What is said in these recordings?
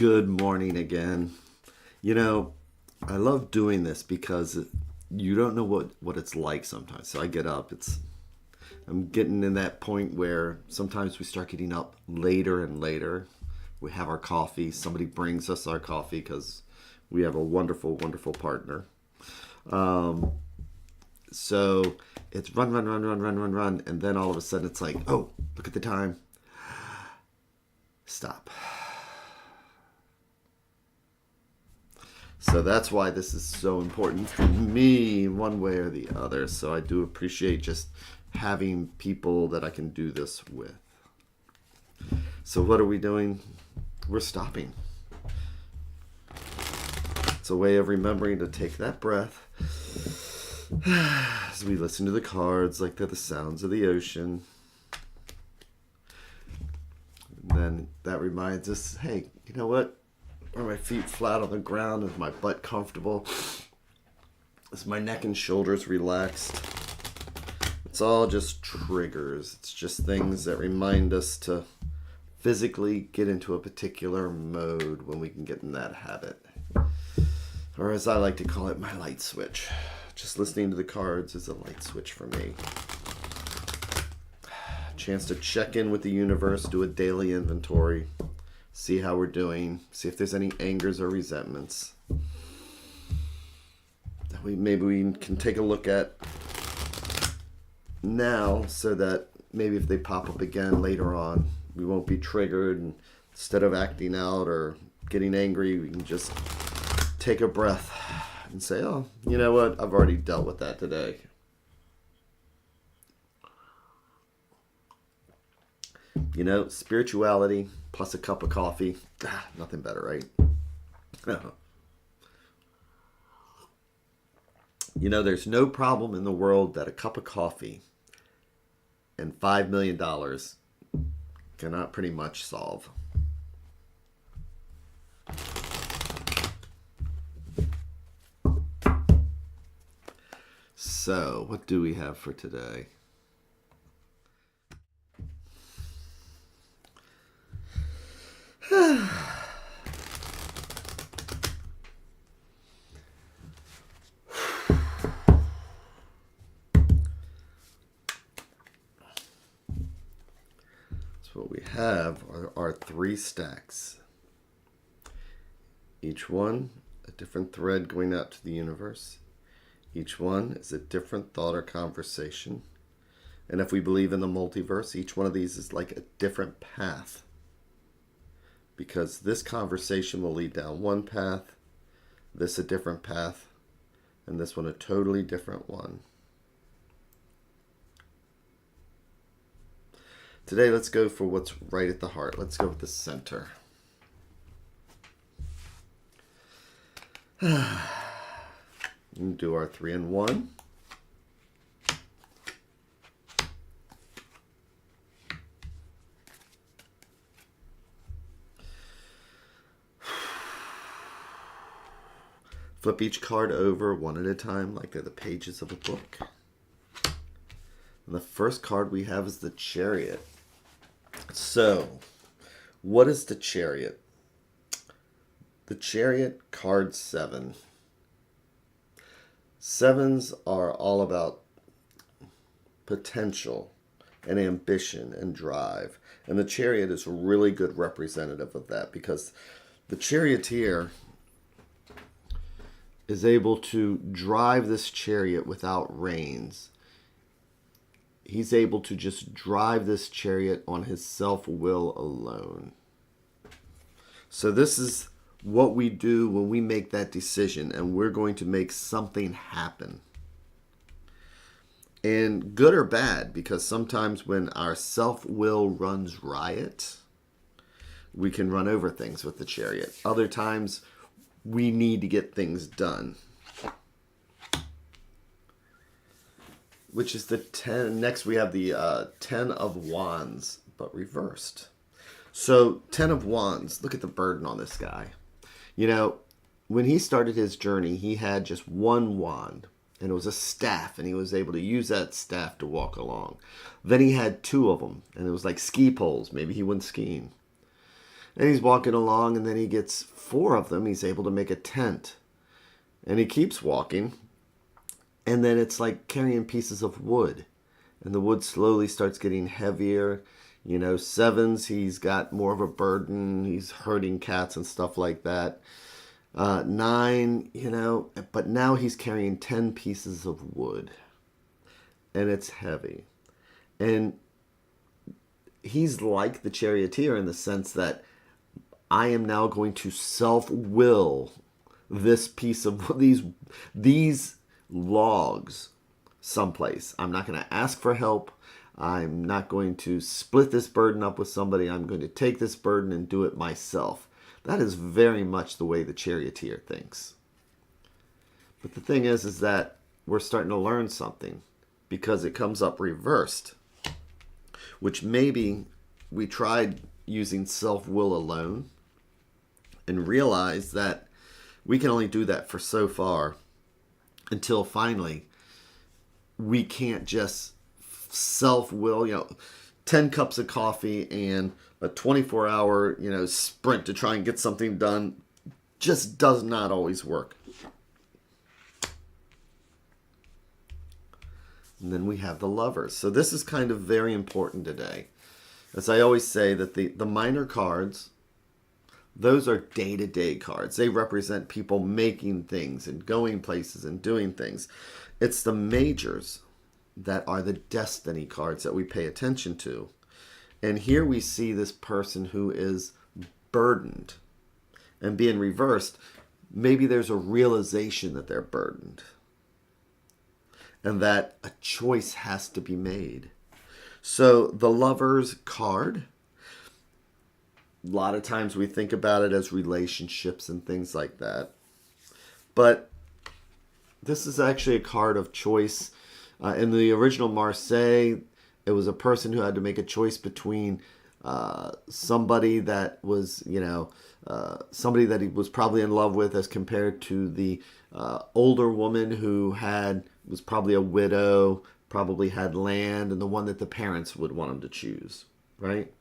Good morning again. You know, I love doing this because you don't know what it's like sometimes. So I get up. I'm getting in that point where sometimes we start getting up later and later. We have our coffee. Somebody brings us our coffee because we have a wonderful, wonderful partner. So it's run, and then all of a sudden it's like, oh, look at the time. Stop. So that's why this is so important for me, one way or the other. So I do appreciate just having people that I can do this with. So what are we doing? We're stopping. It's a way of remembering to take that breath as we listen to the cards like they're the sounds of the ocean. And then that reminds us, hey, you know what? Are my feet flat on the ground? Is my butt comfortable? Is my neck and shoulders relaxed? It's all just triggers. It's just things that remind us to physically get into a particular mode when we can get in that habit. Or as I like to call it, my light switch. Just listening to the cards is a light switch for me. Chance to check in with the universe, do a daily inventory. See how we're doing. See if there's any angers or resentments that maybe we can take a look at now, so that maybe if they pop up again later on, we won't be triggered. And instead of acting out or getting angry, we can just take a breath and say, oh, you know what? I've already dealt with that today. You know, spirituality plus a cup of coffee, nothing better, right? You know, there's no problem in the world that a cup of coffee and $5 million cannot pretty much solve. So, what do we have for today? So what we have are our three stacks. Each one a different thread going out to the universe. Each one is a different thought or conversation. And if we believe in the multiverse, each one of these is like a different path. Because this conversation will lead down one path, this a different path, and this one a totally different one. Today, let's go for what's right at the heart. Let's go with the center. And do our 3 and 1. Flip each card over one at a time like they're the pages of a book. And the first card we have is the Chariot. So, what is the Chariot? The Chariot, card 7. Sevens are all about potential and ambition and drive. And the Chariot is a really good representative of that, because the charioteer is able to drive this chariot without reins. He's able to just drive this chariot on his self-will alone. So this is what we do when we make that decision, and we're going to make something happen. And good or bad, because sometimes when our self-will runs riot, we can run over things with the chariot. Other times, we need to get things done. Which is the 10. Next we have the 10 of Wands, but reversed. So 10 of Wands, look at the burden on this guy. You know, when he started his journey, he had just one wand, and it was a staff, and he was able to use that staff to walk along. Then he had 2 of them, and it was like ski poles. Maybe he went skiing. And he's walking along, and then he gets 4 of them. He's able to make a tent. And he keeps walking. And then it's like carrying pieces of wood. And the wood slowly starts getting heavier. 7s, he's got more of a burden. He's herding cats and stuff like that. 9, but now he's carrying 10 pieces of wood. And it's heavy. And he's like the charioteer in the sense that I am now going to self-will this piece of these logs someplace. I'm not going to ask for help. I'm not going to split this burden up with somebody. I'm going to take this burden and do it myself. That is very much the way the charioteer thinks. But the thing is that we're starting to learn something because it comes up reversed, which maybe we tried using self-will alone and realized that we can only do that for so far until finally we can't just self-will, 10 cups of coffee and a 24-hour, sprint to try and get something done just does not always work. And then we have the lovers. So this is kind of very important today. As I always say, that the minor cards, those are day-to-day cards. They represent people making things and going places and doing things. It's the majors that are the destiny cards that we pay attention to. And here we see this person who is burdened. And being reversed, maybe there's a realization that they're burdened. And that a choice has to be made. So the Lover's card, a lot of times we think about it as relationships and things like that. But this is actually a card of choice. In the original Marseille, it was a person who had to make a choice between somebody that was, somebody that he was probably in love with as compared to the older woman who was probably a widow, probably had land, and the one that the parents would want him to choose, right?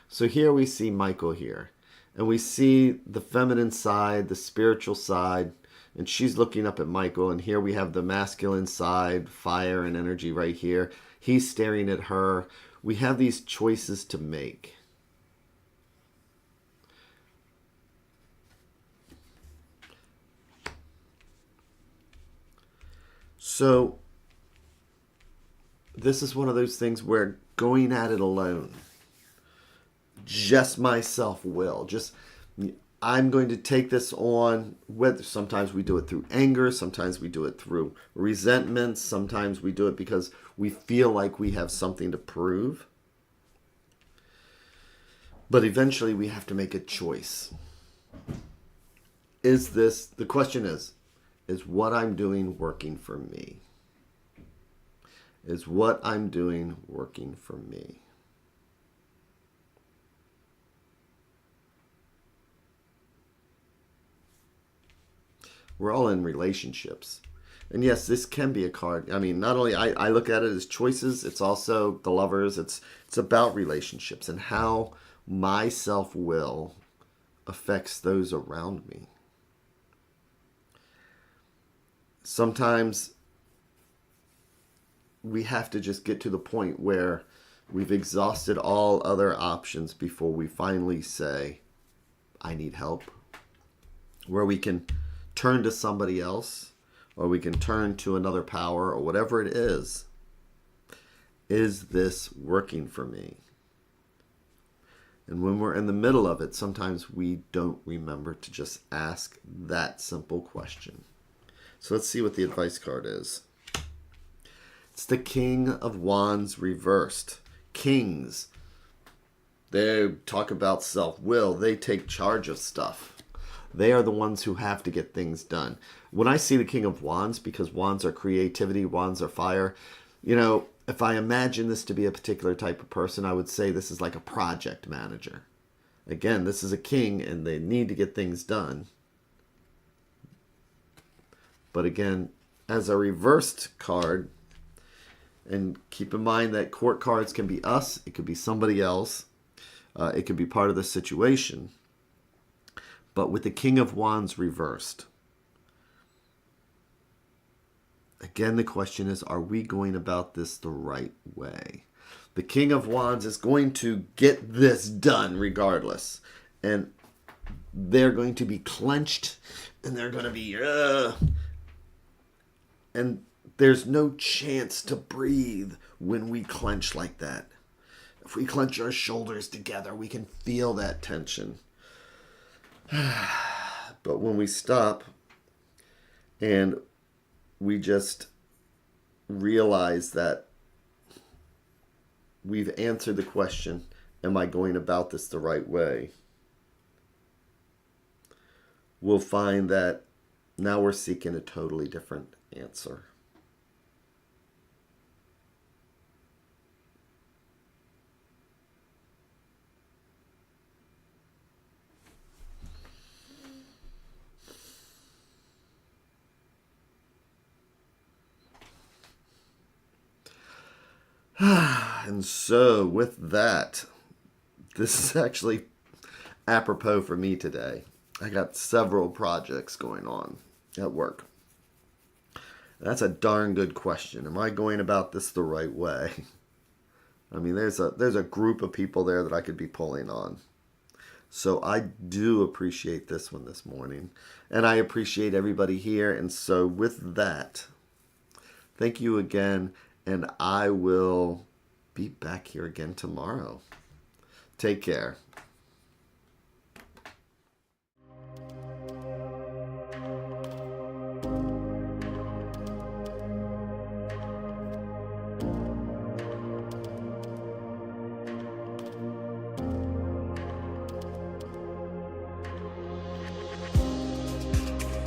So here we see Michael here. And we see the feminine side, the spiritual side, and she's looking up at Michael. And here we have the masculine side, fire and energy right here. He's staring at her. We have these choices to make. So this is one of those things where going at it alone, just my self-will, I'm going to take this on. Sometimes we do it through anger, sometimes we do it through resentment, sometimes we do it because we feel like we have something to prove. But eventually we have to make a choice. The question is what I'm doing working for me? Is what I'm doing working for me? We're all in relationships. And yes, this can be a card. I mean, not only I look at it as choices, it's also the lovers. It's about relationships and how my self-will affects those around me. Sometimes we have to just get to the point where we've exhausted all other options before we finally say, I need help. Where we can turn to somebody else, or we can turn to another power, or whatever it is. Is this working for me? And when we're in the middle of it, sometimes we don't remember to just ask that simple question. So let's see what the advice card is. It's the King of Wands reversed. Kings, they talk about self-will. They take charge of stuff. They are the ones who have to get things done. When I see the King of Wands, because wands are creativity, wands are fire, if I imagine this to be a particular type of person, I would say this is like a project manager. Again, this is a king and they need to get things done. But again, as a reversed card, and keep in mind that court cards can be us, it could be somebody else, it could be part of the situation. But with the King of Wands reversed, again, the question is, are we going about this the right way? The King of Wands is going to get this done regardless. And they're going to be clenched, and they're going to be, and there's no chance to breathe when we clench like that. If we clench our shoulders together, we can feel that tension. But when we stop and we just realize that we've answered the question, am I going about this the right way? We'll find that now we're seeking a totally different answer. And so with that, this is actually apropos for me today. I got several projects going on at work. That's a darn good question. Am I going about this the right way? I mean, there's a group of people there that I could be pulling on. So I do appreciate this one this morning. And I appreciate everybody here. And so with that, thank you again. And I will be back here again tomorrow. Take care.